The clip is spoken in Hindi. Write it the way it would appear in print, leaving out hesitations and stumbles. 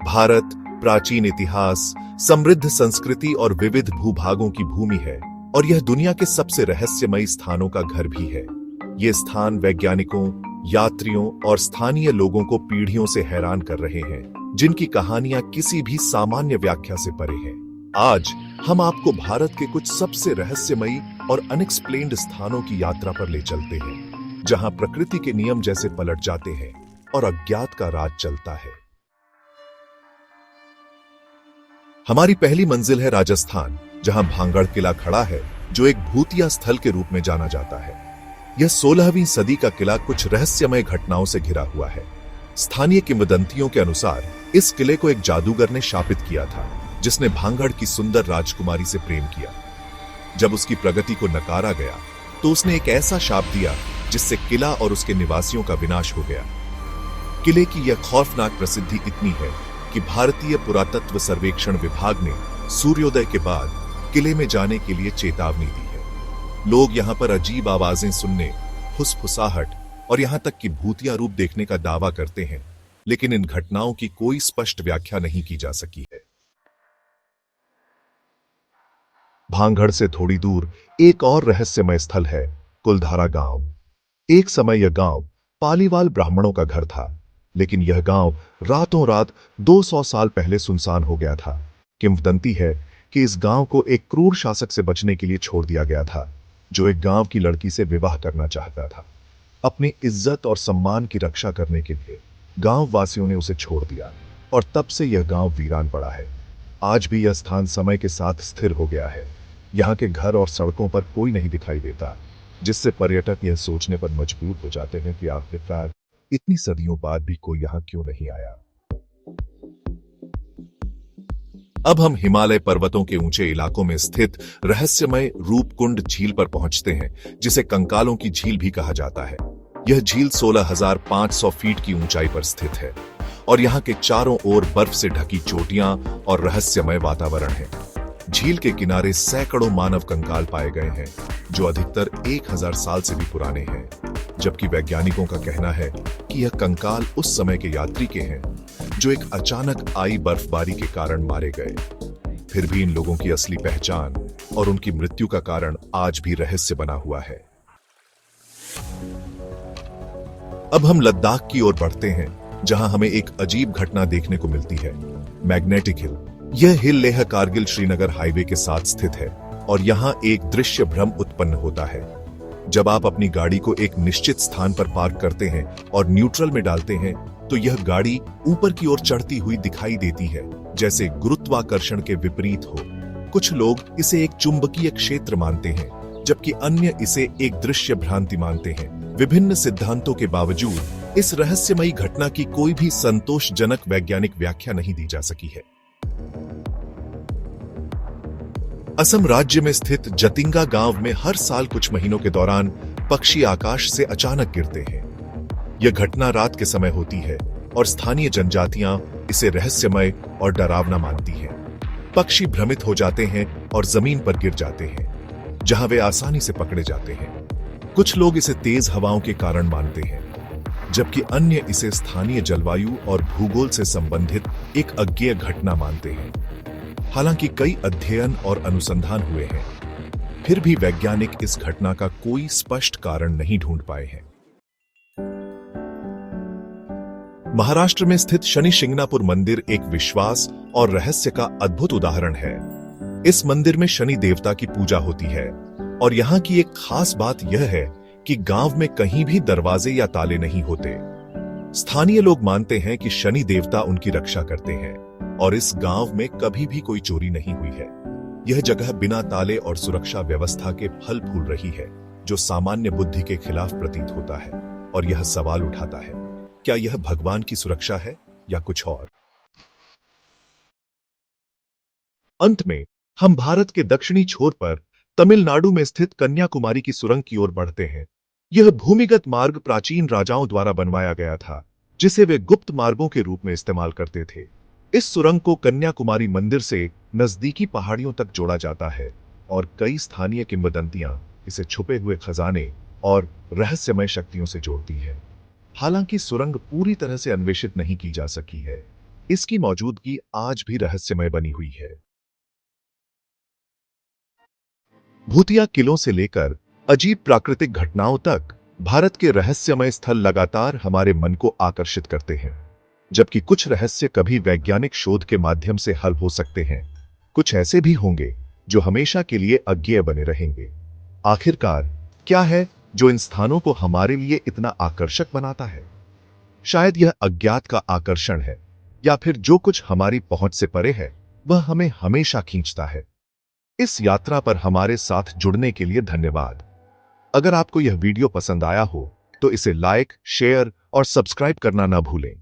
भारत प्राचीन इतिहास, समृद्ध संस्कृति और विविध भूभागों की भूमि है और यह दुनिया के सबसे रहस्यमयी स्थानों का घर भी है। ये स्थान वैज्ञानिकों, यात्रियों और स्थानीय लोगों को पीढ़ियों से हैरान कर रहे हैं, जिनकी कहानियां किसी भी सामान्य व्याख्या से परे हैं। आज हम आपको भारत के कुछ सबसे रहस्यमयी और अनएक्सप्लेन्ड स्थानों की यात्रा पर ले चलते हैं, जहां प्रकृति के नियम जैसे पलट जाते हैं और अज्ञात का राज चलता है। हमारी पहली मंजिल है राजस्थान, जहां भांगड़ किला खड़ा है, जो एक भूतिया स्थल के रूप में जाना जाता है। यह 16वीं सदी का किला कुछ रहस्यमय घटनाओं से घिरा हुआ है। स्थानीय किंवदंतियों के अनुसार इस किले को एक जादूगर ने शापित किया था, जिसने भांगड़ की सुंदर राजकुमारी से प्रेम किया। जब उसकी प्रगति को नकारा गया, तो उसने एक ऐसा शाप दिया जिससे किला और उसके निवासियों का विनाश हो गया। किले की यह खौफनाक प्रसिद्धि इतनी है कि भारतीय पुरातत्व सर्वेक्षण विभाग ने सूर्योदय के बाद किले में जाने के लिए चेतावनी दी है। लोग यहां पर अजीब आवाजें सुनने, फुसफुसाहट और यहां तक कि भूतिया रूप देखने का दावा करते हैं, लेकिन इन घटनाओं की कोई स्पष्ट व्याख्या नहीं की जा सकी है। भांगड़ से थोड़ी दूर एक और रहस्यमय स्थल है, कुलधारा गांव। एक समय यह गांव पालीवाल ब्राह्मणों का घर था, लेकिन यह गांव रातों रात 200 साल पहले सुनसान हो गया था। किंवदंती है कि इस गांव को एक क्रूर शासक से बचने के लिए छोड़ दिया गया था, जो एक गांव की लड़की से विवाह करना चाहता था। अपनी इज्जत और सम्मान की रक्षा करने के लिए गांव वासियों ने उसे छोड़ दिया और तब से यह गांव वीरान पड़ा है। आज भी यह स्थान समय के साथ स्थिर हो गया है। यहाँ के घर और सड़कों पर कोई नहीं दिखाई देता, जिससे पर्यटक यह सोचने पर मजबूर हो जाते हैं कि आखिरकार इतनी सदियों बाद भी कोई यहाँ क्यों नहीं आया। अब हम हिमालय पर्वतों के ऊंचे इलाकों में स्थित रहस्यमय रूपकुंड झील पर पहुंचते हैं, जिसे कंकालों की झील भी कहा जाता है। यह झील 16,500 फीट की ऊंचाई पर स्थित है और यहाँ के चारों ओर बर्फ से ढकी चोटियां और रहस्यमय वातावरण है। झील के किनारे सैकड़ों मानव कंकाल पाए गए हैं, जो अधिकतर 1000 साल से भी पुराने हैं, जबकि वैज्ञानिकों का कहना है कि यह कंकाल उस समय के यात्री के हैं, जो एक अचानक आई बर्फबारी के कारण मारे गए। फिर भी इन लोगों की असली पहचान और उनकी मृत्यु का कारण आज भी रहस्य बना हुआ है। अब हम लद्दाख की ओर बढ़ते हैं, जहां हमें एक अजीब घटना देखने को मिलती है, मैग्नेटिक हिल। यह हिल लेह कारगिल श्रीनगर हाईवे के साथ स्थित है और यहां एक दृश्य भ्रम उत्पन्न होता है। जब आप अपनी गाड़ी को एक निश्चित स्थान पर पार्क करते हैं और न्यूट्रल में डालते हैं, तो यह गाड़ी ऊपर की ओर चढ़ती हुई दिखाई देती है, जैसे गुरुत्वाकर्षण के विपरीत हो। कुछ लोग इसे एक चुंबकीय क्षेत्र मानते हैं, जबकि अन्य इसे एक दृश्य भ्रांति मानते हैं। विभिन्न सिद्धांतों के बावजूद इस रहस्यमयी घटना की कोई भी संतोषजनक वैज्ञानिक व्याख्या नहीं दी जा सकी है। असम राज्य में स्थित जतिंगा गांव में हर साल कुछ महीनों के दौरान पक्षी आकाश से अचानक गिरते हैं। यह घटना रात के समय होती है और स्थानीय जनजातियां इसे रहस्यमय और डरावना मानती हैं। पक्षी भ्रमित हो जाते हैं और जमीन पर गिर जाते हैं, जहां वे आसानी से पकड़े जाते हैं। कुछ लोग इसे तेज हवाओं के कारण मानते हैं, जबकि अन्य इसे स्थानीय जलवायु और भूगोल से संबंधित एक अज्ञेय घटना मानते हैं। हालांकि कई अध्ययन और अनुसंधान हुए हैं, फिर भी वैज्ञानिक इस घटना का कोई स्पष्ट कारण नहीं ढूंढ पाए हैं। महाराष्ट्र में स्थित शनि शिंगणापुर मंदिर एक विश्वास और रहस्य का अद्भुत उदाहरण है। इस मंदिर में शनि देवता की पूजा होती है और यहाँ की एक खास बात यह है कि गांव में कहीं भी दरवाजे या ताले नहीं होते। स्थानीय लोग मानते हैं कि शनि देवता उनकी रक्षा करते हैं और इस गांव में कभी भी कोई चोरी नहीं हुई है। यह जगह बिना ताले और सुरक्षा व्यवस्था के फल फूल रही है, जो सामान्य बुद्धि के खिलाफ प्रतीत होता है। और यह सवाल उठाता है, क्या यह भगवान की सुरक्षा है या कुछ और? अंत में हम भारत के दक्षिणी छोर पर तमिलनाडु में स्थित कन्याकुमारी की सुरंग की ओर बढ़ते हैं। यह भूमिगत मार्ग प्राचीन राजाओं द्वारा बनवाया गया था, जिसे वे गुप्त मार्गों के रूप में इस्तेमाल करते थे। इस सुरंग को कन्याकुमारी मंदिर से नजदीकी पहाड़ियों तक जोड़ा जाता है और कई स्थानीय किंवदंतियां इसे छुपे हुए खजाने और रहस्यमय शक्तियों से जोड़ती है। हालांकि सुरंग पूरी तरह से अन्वेषित नहीं की जा सकी है, इसकी मौजूदगी आज भी रहस्यमय बनी हुई है। भूतिया किलों से लेकर अजीब प्राकृतिक घटनाओं तक भारत के रहस्यमय स्थल लगातार हमारे मन को आकर्षित करते हैं। जबकि कुछ रहस्य कभी वैज्ञानिक शोध के माध्यम से हल हो सकते हैं, कुछ ऐसे भी होंगे जो हमेशा के लिए अज्ञेय बने रहेंगे। आखिरकार क्या है जो इन स्थानों को हमारे लिए इतना आकर्षक बनाता है? शायद यह अज्ञात का आकर्षण है, या फिर जो कुछ हमारी पहुंच से परे है वह हमें हमेशा खींचता है। इस यात्रा पर हमारे साथ जुड़ने के लिए धन्यवाद। अगर आपको यह वीडियो पसंद आया हो तो इसे लाइक, शेयर और सब्सक्राइब करना ना भूलें।